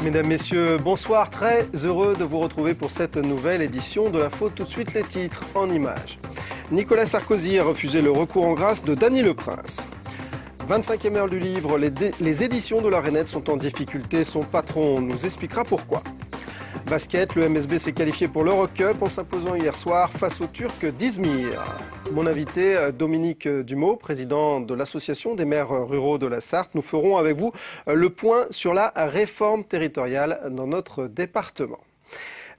Mesdames, Messieurs, bonsoir. Très heureux de vous retrouver pour cette nouvelle édition de l'Info. Tout de suite, les titres en images. Nicolas Sarkozy a refusé le recours en grâce de Dany Le Prince. 25e heure du livre, les éditions de la Rainette sont en difficulté. Son patron nous expliquera pourquoi. Basket, le MSB s'est qualifié pour l'Eurocup en s'imposant hier soir face aux Turcs d'Izmir. Mon invité, Dominique Dumot, président de l'Association des maires ruraux de la Sarthe. Nous ferons avec vous le point sur la réforme territoriale dans notre département.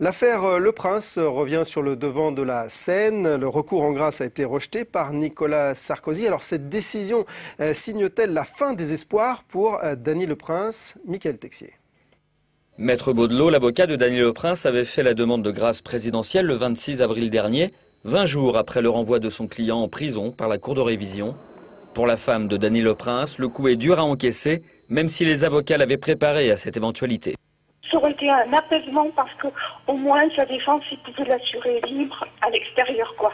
L'affaire Le Prince revient sur le devant de la scène. Le recours en grâce a été rejeté par Nicolas Sarkozy. Alors cette décision signe-t-elle la fin des espoirs pour Dany Le Prince? Mickaël Texier. Maître Baudelot, l'avocat de Dany Le Prince, avait fait la demande de grâce présidentielle le 26 avril dernier, 20 jours après le renvoi de son client en prison par la Cour de révision. Pour la femme de Dany Le Prince, le coup est dur à encaisser, même si les avocats l'avaient préparé à cette éventualité. Ça aurait été un apaisement parce qu'au moins sa défense, il pouvait l'assurer libre à l'extérieur, quoi.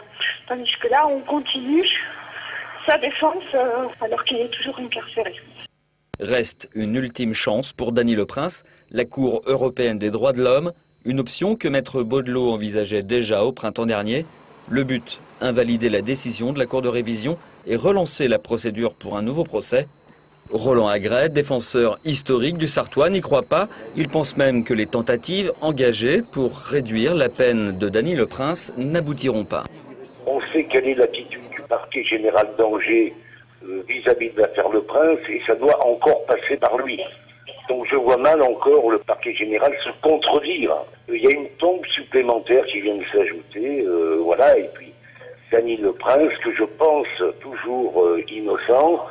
Tandis que là, on continue sa défense alors qu'il est toujours incarcéré. Reste une ultime chance pour Dany Le Prince, la Cour européenne des droits de l'homme, une option que Maître Baudelot envisageait déjà au printemps dernier. Le but, invalider la décision de la Cour de révision et relancer la procédure pour un nouveau procès. Roland Agret, défenseur historique du Sarthois, n'y croit pas. Il pense même que les tentatives engagées pour réduire la peine de Dany Le Prince n'aboutiront pas. On sait quelle est l'attitude du parquet général d'Angers vis-à-vis de l'affaire Le Prince et ça doit encore passer par lui. Donc je vois mal encore le parquet général se contredire. Il y a une tombe supplémentaire qui vient de s'ajouter, voilà, et puis Dany Le Prince, que je pense toujours innocent,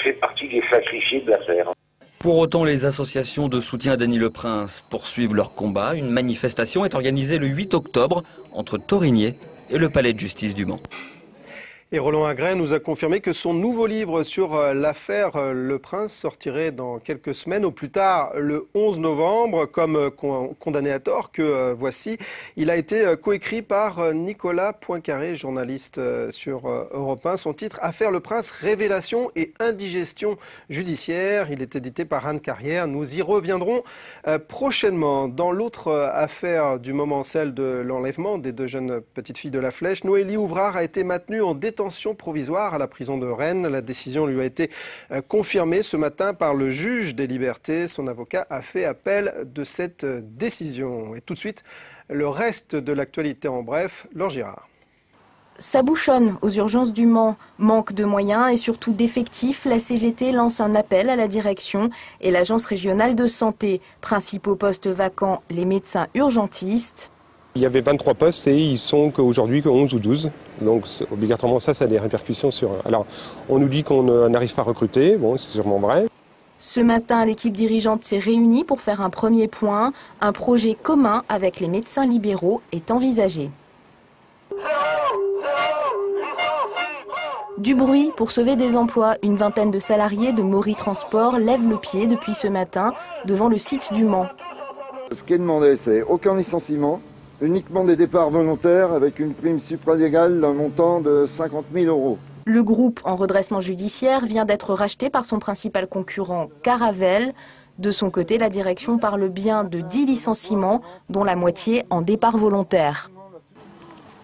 fait partie des sacrifiés de l'affaire. Pour autant, les associations de soutien à Dany Le Prince poursuivent leur combat. Une manifestation est organisée le 8 octobre entre Thorigné et le palais de justice du Mans. Et Roland Agret nous a confirmé que son nouveau livre sur l'affaire Le Prince sortirait dans quelques semaines, au plus tard le 11 novembre, comme condamné à tort que voici. Il a été coécrit par Nicolas Poincaré, journaliste sur Europe 1. Son titre, Affaire Le Prince, révélation et indigestion judiciaire. Il est édité par Anne Carrière. Nous y reviendrons prochainement. Dans l'autre affaire du moment, celle de l'enlèvement des deux jeunes petites filles de la Flèche, Noélie Ouvrard a été maintenue en détention provisoire à la prison de Rennes. La décision lui a été confirmée ce matin par le juge des libertés. Son avocat a fait appel de cette décision. Et tout de suite, le reste de l'actualité en bref, Laure Girard. Ça bouchonne aux urgences du Mans. Manque de moyens et surtout d'effectifs, la CGT lance un appel à la direction et l'agence régionale de santé. Principaux postes vacants, les médecins urgentistes. Il y avait 23 postes et ils sont qu'aujourd'hui que 11 ou 12. Donc obligatoirement ça a des répercussions sur... Alors on nous dit qu'on n'arrive pas à recruter, bon c'est sûrement vrai. Ce matin, l'équipe dirigeante s'est réunie pour faire un premier point. Un projet commun avec les médecins libéraux est envisagé. Du bruit pour sauver des emplois. Une vingtaine de salariés de Maury Transport lèvent le pied depuis ce matin devant le site du Mans. Ce qui est demandé, c'est aucun licenciement. Uniquement des départs volontaires avec une prime supralégale d'un montant de 50 000 €. Le groupe en redressement judiciaire vient d'être racheté par son principal concurrent Caravelle. De son côté, la direction parle bien de 10 licenciements, dont la moitié en départ volontaire.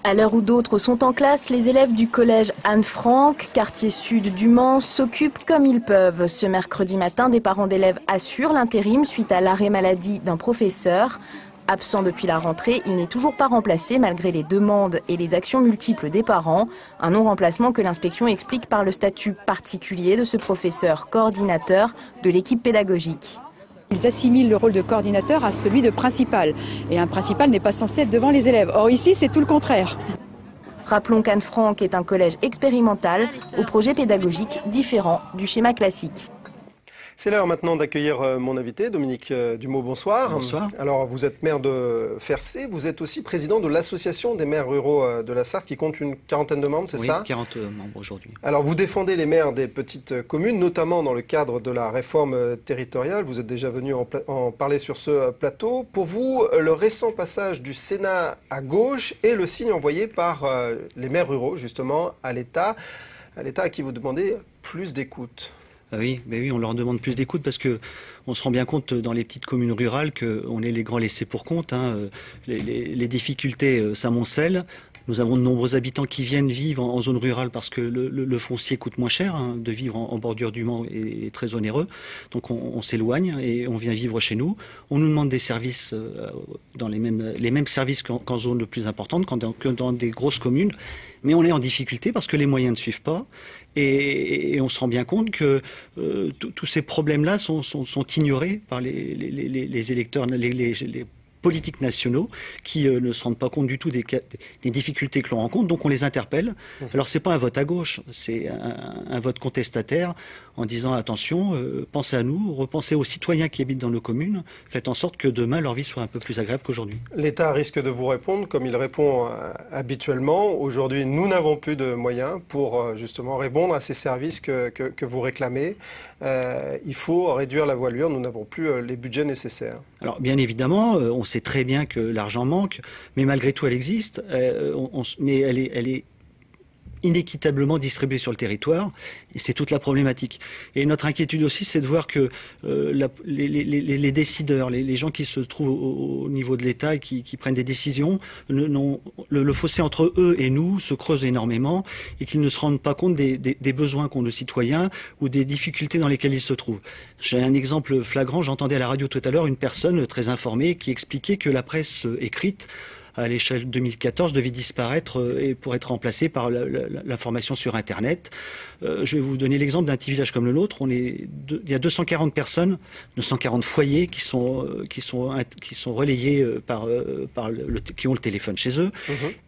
À l'heure où d'autres sont en classe, les élèves du collège Anne-Franck, quartier sud du Mans, s'occupent comme ils peuvent. Ce mercredi matin, des parents d'élèves assurent l'intérim suite à l'arrêt maladie d'un professeur. Absent depuis la rentrée, il n'est toujours pas remplacé malgré les demandes et les actions multiples des parents. Un non-remplacement que l'inspection explique par le statut particulier de ce professeur coordinateur de l'équipe pédagogique. Ils assimilent le rôle de coordinateur à celui de principal. Et un principal n'est pas censé être devant les élèves. Or ici, c'est tout le contraire. Rappelons qu'Anne-Franck est un collège expérimental au projet pédagogique différent du schéma classique. C'est l'heure maintenant d'accueillir mon invité, Dominique Dumot, bonsoir. Bonsoir. Alors, vous êtes maire de Fercé, vous êtes aussi président de l'Association des maires ruraux de la Sarthe qui compte une quarantaine de membres, c'est ça? Oui, 40 membres aujourd'hui. Alors, vous défendez les maires des petites communes, notamment dans le cadre de la réforme territoriale. Vous êtes déjà venu en parler sur ce plateau. Pour vous, le récent passage du Sénat à gauche est le signe envoyé par les maires ruraux, justement, à l'État à qui vous demandez plus d'écoute. Oui, mais oui, on leur demande plus d'écoute parce que on se rend bien compte dans les petites communes rurales qu'on est les grands laissés pour compte. Les difficultés s'amoncellent. Nous avons de nombreux habitants qui viennent vivre en zone rurale parce que le foncier coûte moins cher. De vivre en bordure du Mans est très onéreux. Donc on s'éloigne et on vient vivre chez nous. On nous demande des services dans les mêmes services qu'en zone plus importante, que dans des grosses communes. Mais on est en difficulté parce que les moyens ne suivent pas. Et on se rend bien compte que tous ces problèmes-là sont ignorés par les électeurs, les politiques nationaux qui ne se rendent pas compte du tout des difficultés que l'on rencontre, donc on les interpelle. Alors c'est pas un vote à gauche, c'est un vote contestataire en disant attention, pensez à nous, repensez aux citoyens qui habitent dans nos communes, faites en sorte que demain leur vie soit un peu plus agréable qu'aujourd'hui. L'État risque de vous répondre comme il répond habituellement. Aujourd'hui, nous n'avons plus de moyens pour justement répondre à ces services que vous réclamez. Il faut réduire la voilure, nous n'avons plus les budgets nécessaires. Alors bien évidemment, on sait très bien que l'argent manque, mais malgré tout elle existe, mais elle est inéquitablement distribuée sur le territoire, et c'est toute la problématique. Et notre inquiétude aussi, c'est de voir que les décideurs, les gens qui se trouvent au niveau de l'État et qui prennent des décisions, le fossé entre eux et nous se creuse énormément, et qu'ils ne se rendent pas compte des besoins qu'ont nos citoyens ou des difficultés dans lesquelles ils se trouvent. J'ai un exemple flagrant, j'entendais à la radio tout à l'heure une personne très informée qui expliquait que la presse écrite à l'échelle 2014 devait disparaître et pour être remplacée par l'information sur Internet. Je vais vous donner l'exemple d'un petit village comme le nôtre. Il y a 240 personnes, 240 foyers qui sont relayés qui ont le téléphone chez eux.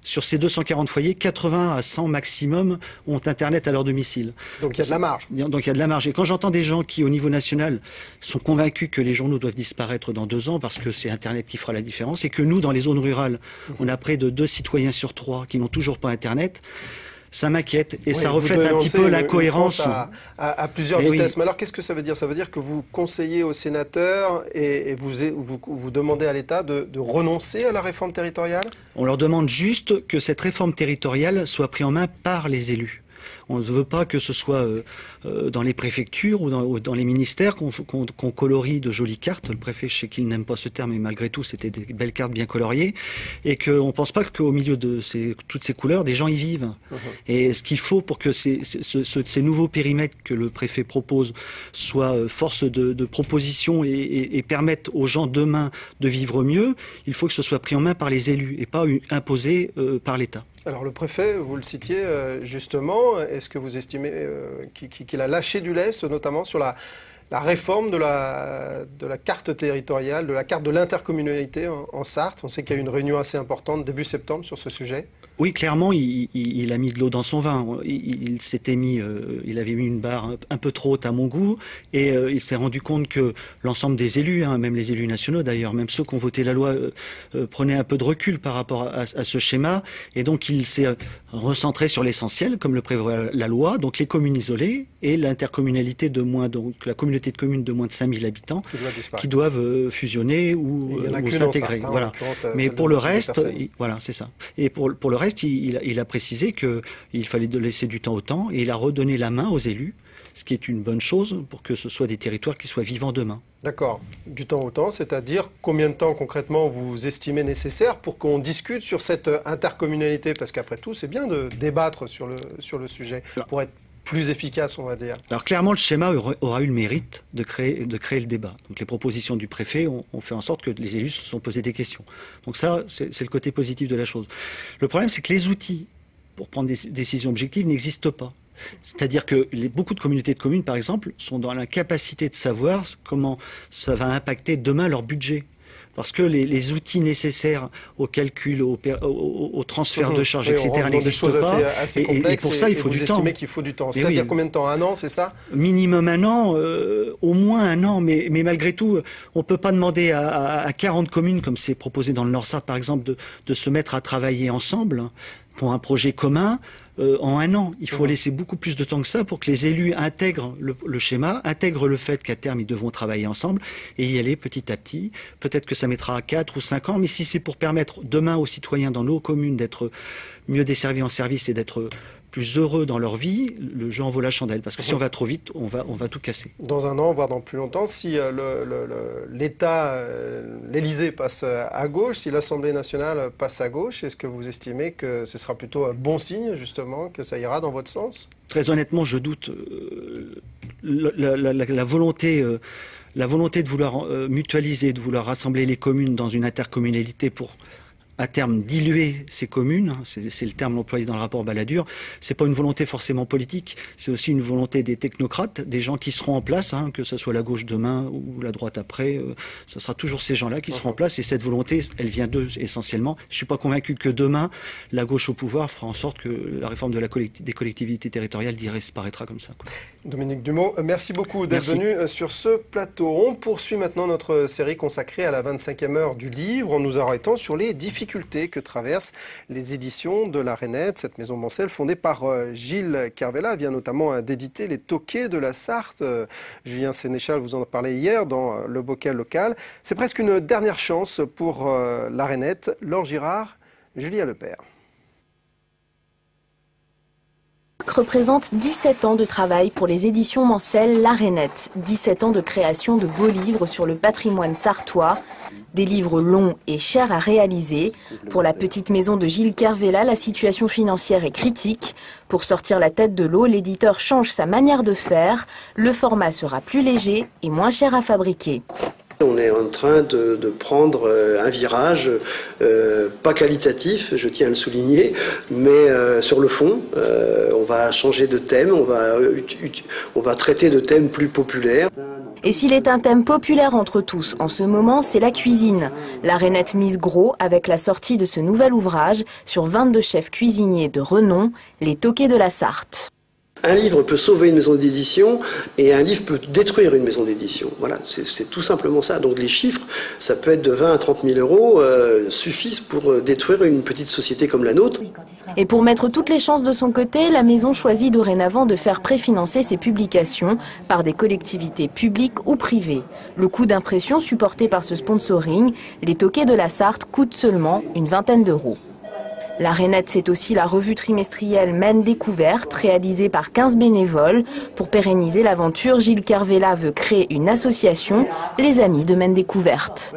Sur ces 240 foyers, 80 à 100 maximum ont Internet à leur domicile. Donc il y a de la marge. Donc il y a de la marge. Et quand j'entends des gens qui, au niveau national, sont convaincus que les journaux doivent disparaître dans 2 ans parce que c'est Internet qui fera la différence, et que nous, dans les zones rurales, on a près de 2 citoyens sur 3 qui n'ont toujours pas Internet, ça m'inquiète et ça reflète un petit peu l'incohérence. À plusieurs vitesses. Oui. Mais alors qu'est-ce que ça veut dire? Ça veut dire que vous conseillez aux sénateurs et vous demandez à l'État de renoncer à la réforme territoriale? On leur demande juste que cette réforme territoriale soit prise en main par les élus. On ne veut pas que ce soit dans les préfectures ou dans les ministères qu'on colorie de jolies cartes. Le préfet, je sais qu'il n'aime pas ce terme, mais malgré tout, c'était des belles cartes bien coloriées. Et qu'on ne pense pas qu'au milieu de toutes ces couleurs, des gens y vivent. Et ce qu'il faut pour que ces nouveaux périmètres que le préfet propose soient force de proposition et permettent aux gens demain de vivre mieux, il faut que ce soit pris en main par les élus et pas imposé par l'État. Alors le préfet, vous le citiez justement, est-ce que vous estimez qu'il a lâché du lest, notamment sur la réforme de la carte territoriale, de la carte de l'intercommunalité en Sarthe? On sait qu'il y a eu une réunion assez importante début septembre sur ce sujet. Oui, clairement, il a mis de l'eau dans son vin. Il avait mis une barre un peu trop haute à mon goût, et il s'est rendu compte que l'ensemble des élus, même les élus nationaux d'ailleurs, même ceux qui ont voté la loi, prenaient un peu de recul par rapport à ce schéma, et donc il s'est recentré sur l'essentiel, comme le prévoit la loi, donc les communes isolées et l'intercommunalité donc la communauté de communes de moins de 5000 habitants qui doivent fusionner ou s'intégrer. Voilà. Mais pour le reste, voilà, c'est ça. Et pour le reste, il a précisé qu'il fallait laisser du temps au temps, et il a redonné la main aux élus, ce qui est une bonne chose pour que ce soit des territoires qui soient vivants demain. D'accord. Du temps au temps, c'est-à-dire combien de temps concrètement vous estimez nécessaire pour qu'on discute sur cette intercommunalité? Parce qu'après tout, c'est bien de débattre sur le sujet pour être plus efficace, on va dire. Alors clairement, le schéma aura eu le mérite de créer le débat. Donc les propositions du préfet ont fait en sorte que les élus se sont posés des questions. Donc ça, c'est le côté positif de la chose. Le problème, c'est que les outils pour prendre des décisions objectives n'existent pas. C'est-à-dire que beaucoup de communautés de communes, par exemple, sont dans l'incapacité de savoir comment ça va impacter demain leur budget. Parce que les outils nécessaires au calcul, au transfert de charges, etc. n'existent pas. Assez complexes, et pour ça, il faut du temps. Vous estimez qu'il faut du temps. C'est-à-dire combien de temps? 1 an, c'est ça? Minimum 1 an, au moins 1 an. Mais malgré tout, on ne peut pas demander à 40 communes, comme c'est proposé dans le Nord-Sarthe, par exemple, de se mettre à travailler ensemble pour un projet commun en 1 an. Il faut laisser beaucoup plus de temps que ça pour que les élus intègrent le schéma, intègrent le fait qu'à terme, ils devront travailler ensemble et y aller petit à petit. Peut-être que ça mettra 4 ou 5 ans, mais si c'est pour permettre demain aux citoyens dans nos communes d'être mieux desservis en service et d'être plus heureux dans leur vie, le jeu en vaut la chandelle. Parce que si on va trop vite, on va tout casser. Dans un an, voire dans plus longtemps, si l'État, l'Élysée passe à gauche, si l'Assemblée nationale passe à gauche, est-ce que vous estimez que ce sera plutôt un bon signe, justement, que ça ira dans votre sens? Très honnêtement, je doute. La volonté de vouloir mutualiser, de vouloir rassembler les communes dans une intercommunalité pour, à terme, diluer ces communes, c'est le terme employé dans le rapport Balladur, c'est pas une volonté forcément politique, c'est aussi une volonté des technocrates, des gens qui seront en place, que ce soit la gauche demain ou la droite après, ça sera toujours ces gens-là qui seront en place, et cette volonté, elle vient d'eux essentiellement. Je suis pas convaincu que demain, la gauche au pouvoir fera en sorte que la réforme des collectivités territoriales disparaîtra comme ça, quoi. Dominique Dumont, merci beaucoup d'être venu sur ce plateau. On poursuit maintenant notre série consacrée à la 25e heure du livre, en nous arrêtant sur les difficultés que traversent les éditions de la Rainette. Cette maison mensuelle fondée par Gilles Kervella vient notamment d'éditer Les Toqués de la Sarthe. Julien Sénéchal vous en a parlé hier dans le bocal local. C'est presque une dernière chance pour la Rainette. Laure Girard, Julia Lepère. Représente 17 ans de travail pour les éditions mensuelles La Rainette. 17 ans de création de beaux livres sur le patrimoine sartois. Des livres longs et chers à réaliser. Pour la petite maison de Gilles Kervella, la situation financière est critique. Pour sortir la tête de l'eau, l'éditeur change sa manière de faire. Le format sera plus léger et moins cher à fabriquer. On est en train de prendre un virage, pas qualitatif, je tiens à le souligner, mais sur le fond, on va changer de thème, on va traiter de thèmes plus populaires. Et s'il est un thème populaire entre tous en ce moment, c'est la cuisine. La Rainette mise gros avec la sortie de ce nouvel ouvrage sur 22 chefs cuisiniers de renom, Les Toqués de la Sarthe. Un livre peut sauver une maison d'édition et un livre peut détruire une maison d'édition. Voilà, c'est tout simplement ça. Donc les chiffres, ça peut être de 20 à 30 000 euros, suffisent pour détruire une petite société comme la nôtre. Et pour mettre toutes les chances de son côté, la maison choisit dorénavant de faire préfinancer ses publications par des collectivités publiques ou privées. Le coût d'impression supporté par ce sponsoring, Les Toqués de la Sarthe, coûte seulement une vingtaine d'euros. La Rainette, c'est aussi la revue trimestrielle Maine Découverte, réalisée par 15 bénévoles. Pour pérenniser l'aventure, Gilles Kervella veut créer une association, les Amis de Maine Découverte.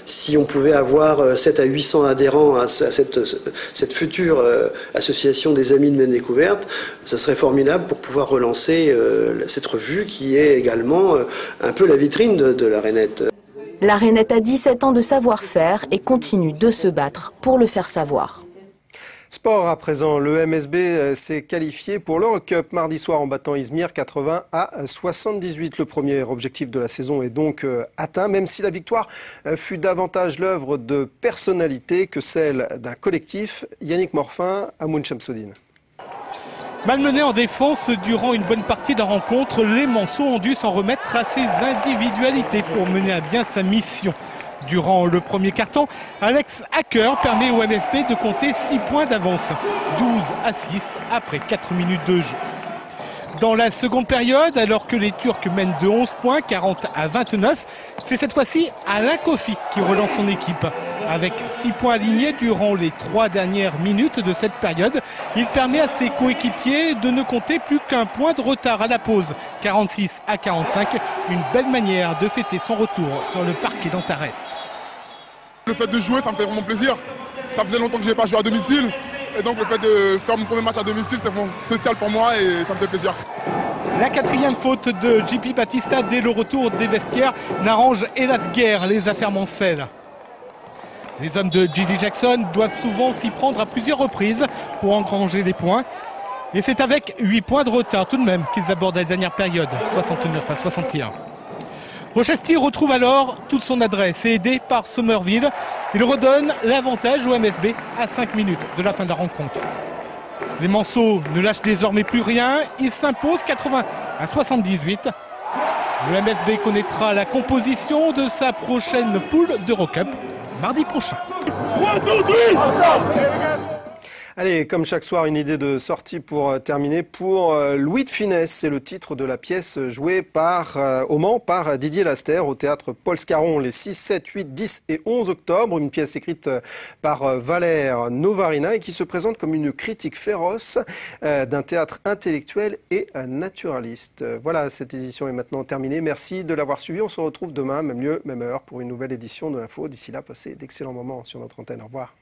Si on pouvait avoir 700 à 800 adhérents à cette future association des Amis de Maine Découverte, ça serait formidable pour pouvoir relancer cette revue qui est également un peu la vitrine de la Rainette. La Rainette a 17 ans de savoir-faire et continue de se battre pour le faire savoir. Sport à présent, le MSB s'est qualifié pour l'Eurocup mardi soir en battant Izmir 80 à 78. Le premier objectif de la saison est donc atteint, même si la victoire fut davantage l'œuvre de personnalité que celle d'un collectif. Yannick Morfin, Amoun Chamsoudine. Malmené en défense durant une bonne partie de la rencontre, les Manceaux ont dû s'en remettre à ses individualités pour mener à bien sa mission. Durant le premier quart-temps, Alex Hacker permet au MSB de compter 6 points d'avance, 12 à 6 après 4 minutes de jeu. Dans la seconde période, alors que les Turcs mènent de 11 points, 40 à 29, c'est cette fois-ci Alain Kofi qui relance son équipe. Avec 6 points alignés durant les 3 dernières minutes de cette période, il permet à ses coéquipiers de ne compter plus qu'un point de retard à la pause, 46 à 45, une belle manière de fêter son retour sur le parquet d'Antares. Le fait de jouer, ça me fait vraiment plaisir. Ça faisait longtemps que je n'ai pas joué à domicile. Et donc le fait de faire mon premier match à domicile, c'est vraiment spécial pour moi et ça me fait plaisir. La quatrième faute de JP Batista dès le retour des vestiaires n'arrange hélas guère les affaires mensuelles. Les hommes de Gigi Jackson doivent souvent s'y prendre à plusieurs reprises pour engranger les points. Et c'est avec 8 points de retard tout de même qu'ils abordent la dernière période, 69 à 61. Rochester retrouve alors toute son adresse et aidé par Somerville, il redonne l'avantage au MSB à 5 minutes de la fin de la rencontre. Les Manceaux ne lâchent désormais plus rien, ils s'imposent 80 à 78. Le MSB connaîtra la composition de sa prochaine poule d'Eurocup mardi prochain. Allez, comme chaque soir, une idée de sortie pour terminer. Pour Louis de Funès, c'est le titre de la pièce jouée au Mans par Didier Laster au théâtre Paul Scarron les 6, 7, 8, 10 et 11 octobre. Une pièce écrite par Valère Novarina et qui se présente comme une critique féroce d'un théâtre intellectuel et naturaliste. Voilà, cette édition est maintenant terminée. Merci de l'avoir suivi. On se retrouve demain, même lieu, même heure, pour une nouvelle édition de l'Info. D'ici là, passez d'excellents moments sur notre antenne. Au revoir.